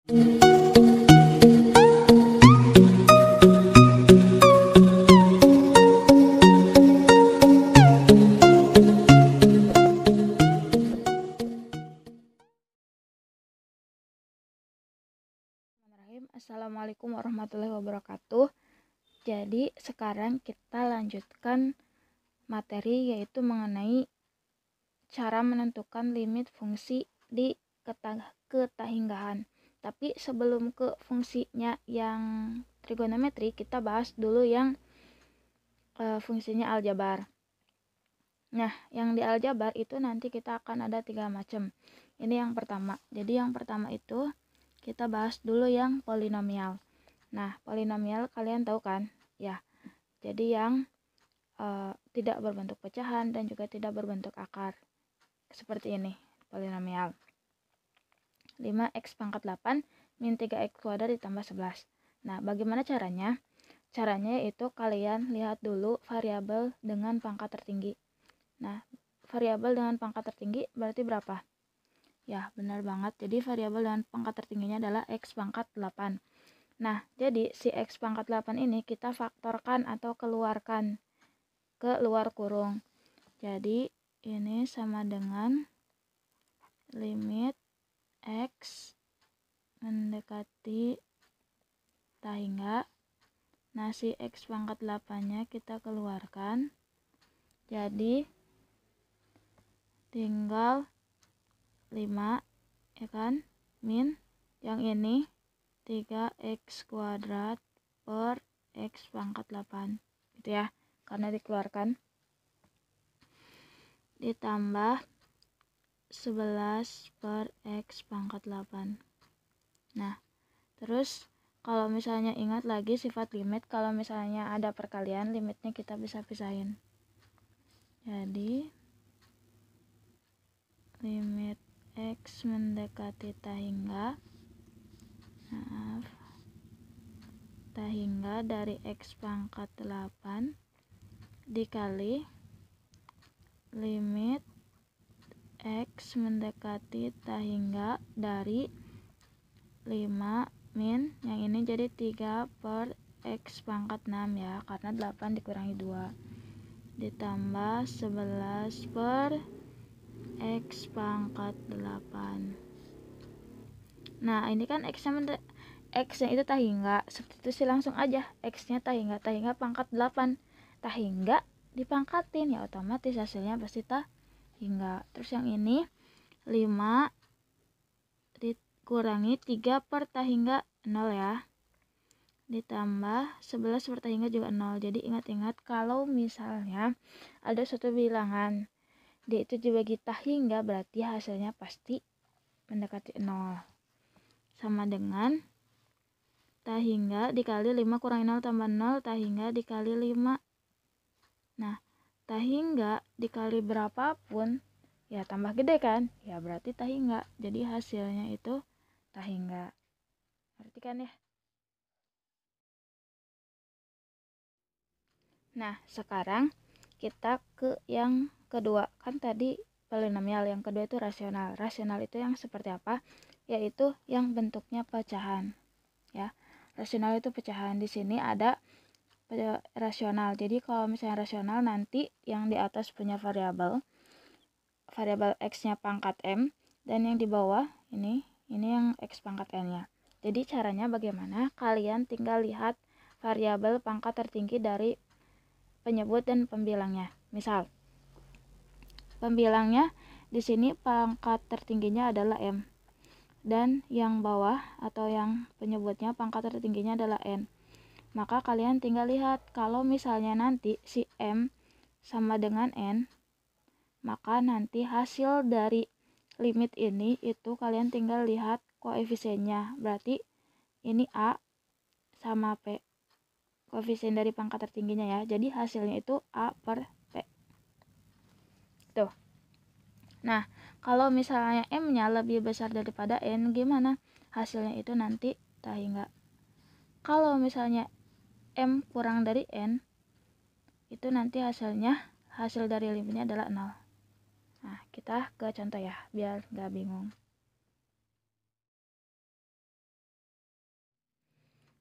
Assalamualaikum warahmatullahi wabarakatuh. Jadi sekarang kita lanjutkan materi, yaitu mengenai cara menentukan limit fungsi di ketahinggaan. Tapi sebelum ke fungsinya yang trigonometri, kita bahas dulu yang fungsinya aljabar. Nah, yang di aljabar itu nanti kita akan ada 3 macam. Ini yang pertama. Jadi yang pertama itu kita bahas dulu yang polinomial. Nah, polinomial kalian tahu kan? Ya. Jadi yang tidak berbentuk pecahan dan juga tidak berbentuk akar. Seperti ini, polinomial. 5x pangkat 8 min 3x kuadrat ditambah 11. Nah, bagaimana caranya? Caranya yaitu kalian lihat dulu variabel dengan pangkat tertinggi. Nah, variabel dengan pangkat tertinggi berarti berapa? Ya, benar banget. Jadi variabel dengan pangkat tertingginya adalah x pangkat 8. Nah, jadi si x pangkat 8 ini kita faktorkan atau keluarkan ke luar kurung. Jadi, ini sama dengan limit x mendekati hingga. Nah, si x pangkat 8-nya kita keluarkan. Jadi, tinggal 5, ya kan? Min yang ini 3x kuadrat per x pangkat 8. Gitu ya, karena dikeluarkan. Ditambah 11 per x pangkat 8. Nah, terus kalau misalnya ingat lagi sifat limit, kalau misalnya ada perkalian, limitnya kita bisa pisahin. Jadi, limit x mendekati hingga dari x pangkat 8 dikali limit x mendekati hingga dari 5 min yang ini jadi 3 per x pangkat 6 ya, karena 8 dikurangi 2 ditambah 11 per x pangkat 8. Nah, ini kan x-nya itu hingga, substitusi langsung aja. X-nya hingga pangkat 8. Hingga dipangkatin, ya otomatis hasilnya pasti hingga. Terus yang ini 5 dikurangi 3 per hingga 0 ya. Ditambah 11 per hingga juga 0. Jadi ingat-ingat kalau misalnya ada suatu bilangan dia itu dibagi hingga, berarti hasilnya pasti mendekati 0. Sama dengan hingga dikali 5 kurangi 0 tambah 0, hingga dikali 5. Nah, hingga dikali berapapun ya tambah gede kan? Ya berarti hingga. Jadi hasilnya itu hingga. Berarti kan ya? Nah, sekarang kita ke yang kedua. Kan tadi polinomial, yang kedua itu rasional. Rasional itu yang seperti apa? Yaitu yang bentuknya pecahan. Ya. Rasional itu pecahan. Di sini ada rasional. Jadi kalau misalnya rasional, nanti yang di atas punya variabel x-nya pangkat m, dan yang di bawah ini yang x pangkat n-nya. Jadi caranya bagaimana? Kalian tinggal lihat variabel pangkat tertinggi dari penyebut dan pembilangnya. Misal, pembilangnya di sini pangkat tertingginya adalah m, dan yang bawah atau yang penyebutnya pangkat tertingginya adalah n. Maka kalian tinggal lihat, kalau misalnya nanti si m sama dengan n, maka nanti hasil dari limit ini itu kalian tinggal lihat koefisiennya. Berarti ini a sama p, koefisien dari pangkat tertingginya ya. Jadi hasilnya itu a per p. Tuh. Nah, kalau misalnya m-nya lebih besar daripada n, gimana? Hasilnya itu nanti hingga. Kalau misalnya m kurang dari n, itu nanti hasil dari limitnya adalah 0. Nah, kita ke contoh ya, biar gak bingung.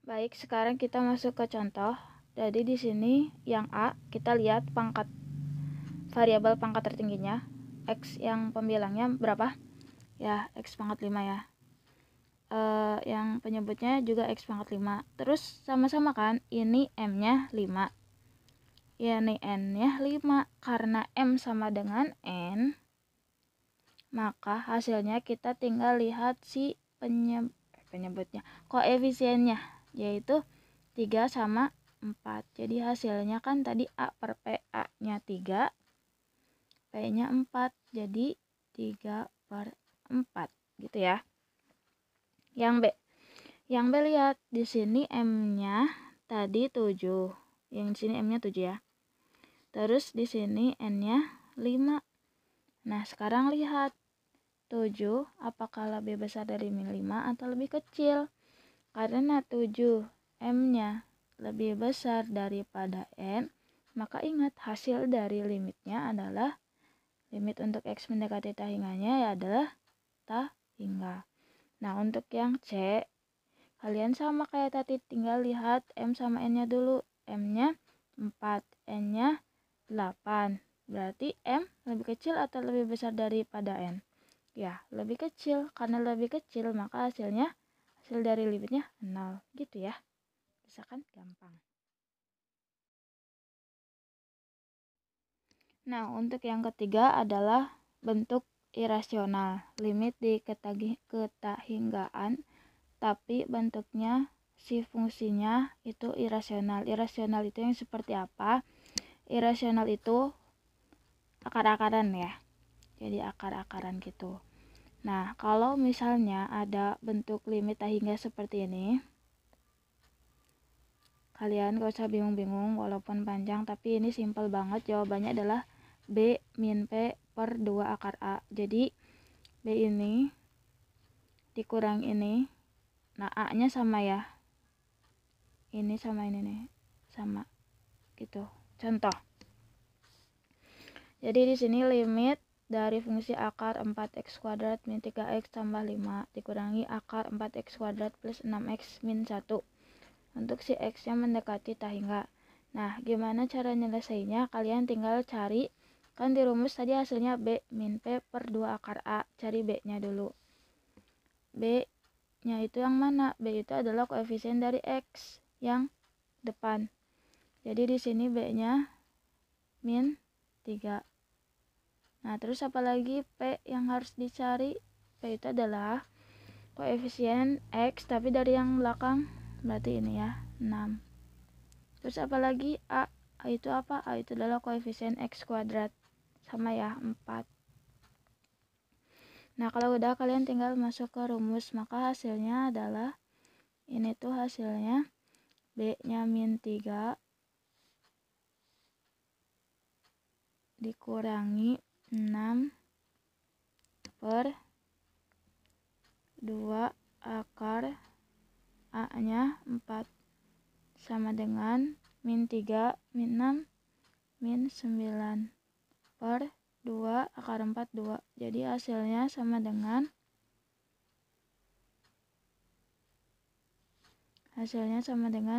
Baik, sekarang kita masuk ke contoh. Jadi di sini yang A, kita lihat pangkat variabel pangkat tertingginya. X yang pembilangnya berapa? Ya, X pangkat 5 ya. Yang penyebutnya juga X pangkat 5. Terus sama-sama kan, ini M-nya 5. Ya, ini N-nya 5. Karena M sama dengan N, maka hasilnya kita tinggal lihat si penyebutnya, koefisiennya, yaitu 3 sama 4. Jadi hasilnya kan tadi A per P, A-nya 3, P-nya 4. Jadi 3 per 4 gitu ya. Yang B. Yang B lihat di sini M-nya tadi 7. Yang di sini M-nya 7 ya. Terus di sini N-nya 5. Nah, sekarang lihat 7 apakah lebih besar dari min 5 atau lebih kecil? Karena 7 M-nya lebih besar daripada N, maka ingat hasil dari limitnya adalah limit untuk X mendekati tak hingganya adalah tak hingga. Nah, untuk yang C, kalian sama kayak tadi, tinggal lihat M sama N-nya dulu. M-nya 4, N-nya 8. Berarti M lebih kecil atau lebih besar daripada N? Ya, lebih kecil. Karena lebih kecil, maka hasilnya, hasil dari limitnya 0. Gitu ya. Bisa kan? Gampang. Nah, untuk yang ketiga adalah bentuk irasional. Limit di ketahinggaan, tapi bentuknya si fungsinya itu irasional. Irasional itu yang seperti apa? Irasional itu akar-akaran ya. Jadi akar-akaran gitu. Nah, kalau misalnya ada bentuk limit tak hingga seperti ini, kalian gak usah bingung-bingung walaupun panjang, tapi ini simple banget. Jawabannya adalah B min P per 2 akar A. Jadi B ini dikurang ini. Nah, A-nya sama ya. Ini sama ini nih. Sama. Gitu. Contoh. Jadi di sini limit dari fungsi akar 4x kuadrat min 3x tambah 5 dikurangi akar 4x kuadrat plus 6x min 1. Untuk si X-nya mendekati tak hingga. Nah, gimana cara nyelesainya? Kalian tinggal cari, kan di rumus tadi hasilnya B min P per 2 akar A. Cari B-nya dulu. B-nya itu yang mana? B itu adalah koefisien dari X yang depan. Jadi di sini B-nya min 3. Nah, terus apalagi P yang harus dicari? P itu adalah koefisien X tapi dari yang belakang. Berarti ini ya, 6. Terus apalagi A? A itu apa? A itu adalah koefisien X kuadrat. Sama ya, 4. Nah, kalau udah kalian tinggal masuk ke rumus, maka hasilnya adalah ini tuh hasilnya B-nya min 3 dikurangi 6 per 2 akar A-nya 4 sama dengan min 3 min 6 min 9 per 2 akar 4 2. Jadi hasilnya sama dengan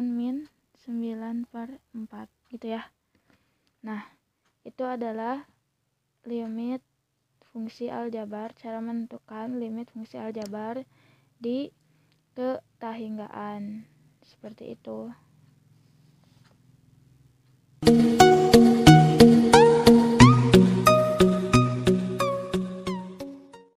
min 9 per 4 gitu ya. Nah, itu adalah limit fungsi aljabar, cara menentukan limit fungsi aljabar di ketahinggaan. Seperti itu.